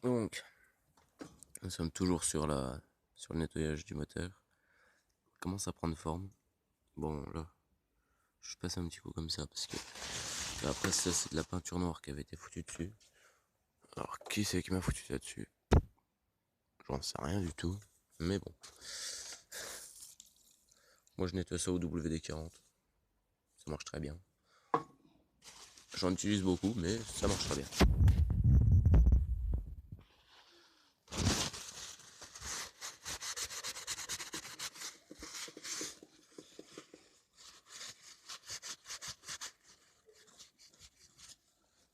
Donc, nous sommes toujours sur le nettoyage du moteur. Il commence à prendre forme. Bon, là, je passe un petit coup comme ça parce que après ça, c'est de la peinture noire qui avait été foutue dessus. Alors, qui c'est qui m'a foutu ça dessus? J'en sais rien du tout. Mais bon. Moi, je nettoie ça au WD-40. Ça marche très bien. J'en utilise beaucoup, mais ça marche très bien.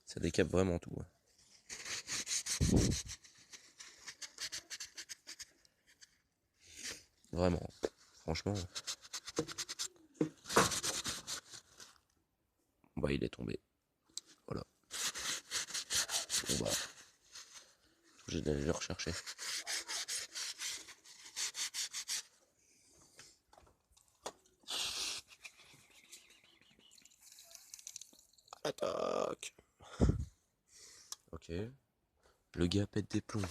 Ça décape vraiment tout. Vraiment. Franchement. Bah, il est tombé. Voilà. Bon bah. J'ai d'aller le rechercher. Attaque. Ok. Le gars pète des plombs.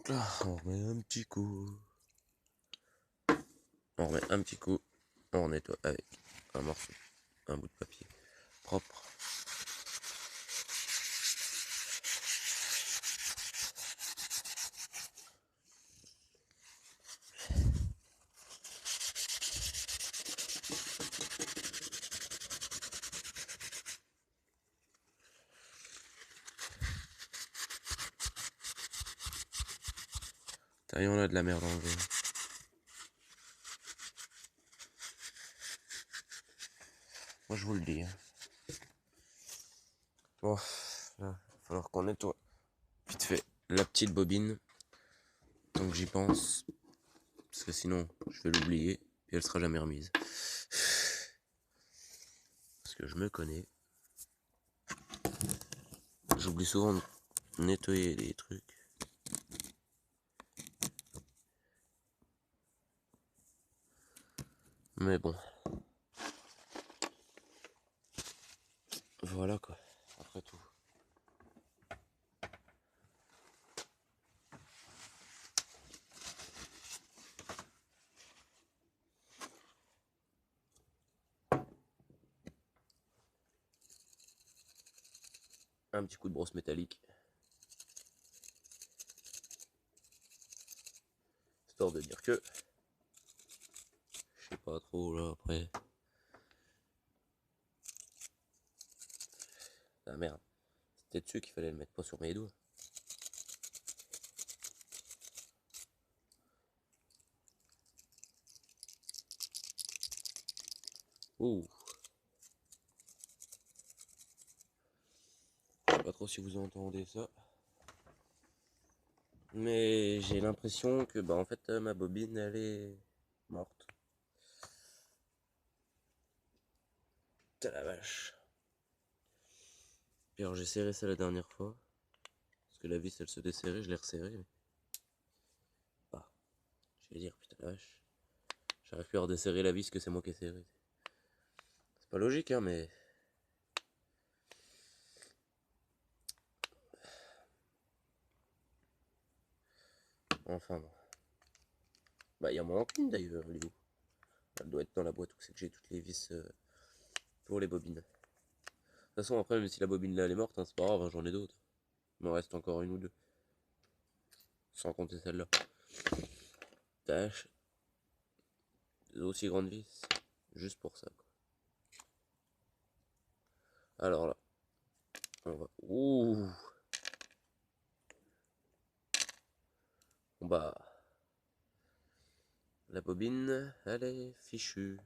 Là, on remet un petit coup. On remet un petit coup. On nettoie avec un morceau, un bout de papier propre. Taillons là de la merde enlevée. Moi je vous le dis. Bon, là, il va falloir qu'on nettoie vite fait la petite bobine. Tant que j'y pense. Parce que sinon, je vais l'oublier. Et elle sera jamais remise. Parce que je me connais. J'oublie souvent de nettoyer les trucs. Mais bon. Voilà quoi. Après tout. Un petit coup de brosse métallique. Histoire de dire que. Je sais pas trop là après. Ah merde. C'était dessus qu'il fallait le mettre, pas sur mes doigts. Ouh. Je sais pas trop si vous entendez ça. Mais j'ai l'impression que bah en fait ma bobine elle est morte. Putain la vache. Puis alors j'ai serré ça la dernière fois. Parce que la vis elle se desserrait, je l'ai resserré. Mais... bah, je vais dire putain la vache. J'arrive plus à redesserrer la vis que c'est moi qui ai serré. C'est pas logique hein mais. Enfin bon. Bah il y en manque une d'ailleurs, elle est où? Elle doit être dans la boîte où c'est que j'ai toutes les vis pour les bobines. De toute façon après même si la bobine là elle est morte, hein, c'est pas grave, hein, j'en ai d'autres. Il m'en reste encore une ou deux. Sans compter celle-là. Tâche. Des aussi grandes vis. Juste pour ça quoi. Alors là. On va. Ouh. Bah. La bobine, elle est fichue.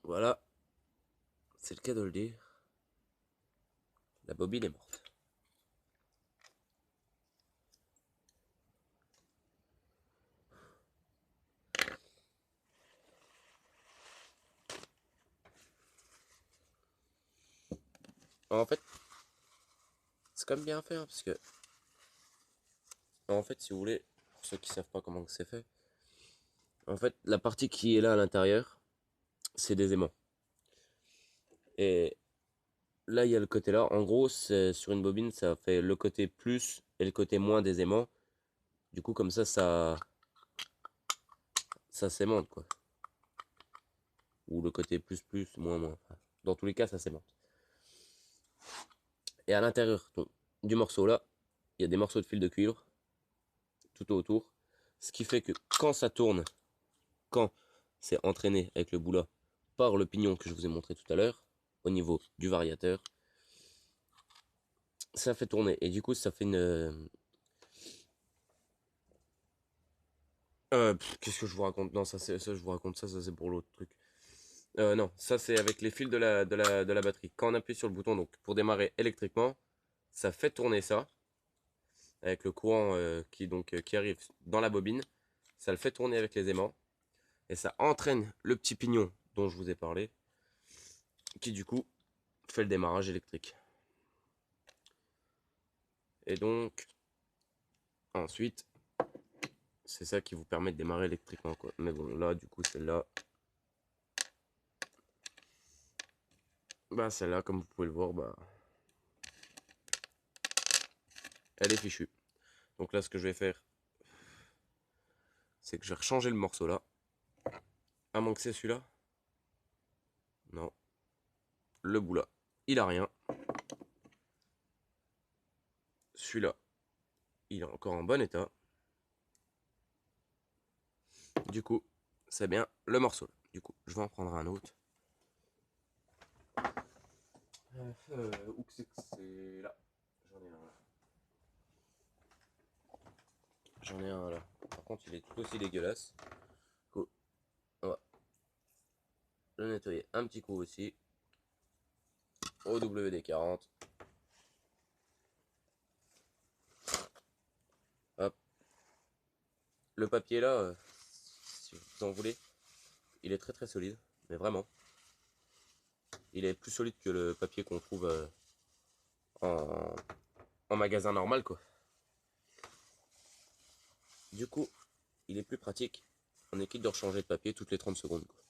Voilà. C'est le cas de le dire. La bobine est morte. En fait, c'est quand même bien fait, hein, parce que, en fait, si vous voulez, pour ceux qui savent pas comment que c'est fait, en fait, la partie qui est là à l'intérieur, c'est des aimants. Et là, il y a le côté là. En gros, c'est sur une bobine, ça fait le côté plus et le côté moins des aimants. Du coup, comme ça s'aimante, quoi. Ou le côté plus, plus, moins, moins. Enfin, dans tous les cas, ça s'aimante. Et à l'intérieur du morceau là, il y a des morceaux de fil de cuivre tout autour. Ce qui fait que quand ça tourne, quand c'est entraîné avec le bout là par le pignon que je vous ai montré tout à l'heure, au niveau du variateur, ça fait tourner. Et du coup, ça fait une... qu'est-ce que je vous raconte? Non, ça, ça je vous raconte ça c'est pour l'autre truc. Non, ça c'est avec les fils de la batterie. Quand on appuie sur le bouton donc pour démarrer électriquement, ça fait tourner ça avec le courant qui arrive dans la bobine. Ça le fait tourner avec les aimants et ça entraîne le petit pignon dont je vous ai parlé, qui du coup fait le démarrage électrique. Et donc ensuite, c'est ça qui vous permet de démarrer électriquement, quoi. Mais bon, là du coup celle-là, bah celle-là comme vous pouvez le voir, bah elle est fichue. Donc là ce que je vais faire, c'est que je vais rechanger le morceau là. À moins que c'est celui-là. Non. Le bout là, il a rien. Celui-là, il est encore en bon état. Du coup, c'est bien le morceau. Du coup, je vais en prendre un autre. Où que c'est là? J'en ai un là. J'en ai un là. Par contre, il est tout aussi dégueulasse. Cool. On va le nettoyer un petit coup aussi. Au WD-40. Hop. Le papier là, si vous en voulez, il est très très solide. Mais vraiment. Il est plus solide que le papier qu'on trouve en, en magasin normal, quoi. Du coup, il est plus pratique. On est quitte de rechanger de papier toutes les 30 secondes, quoi.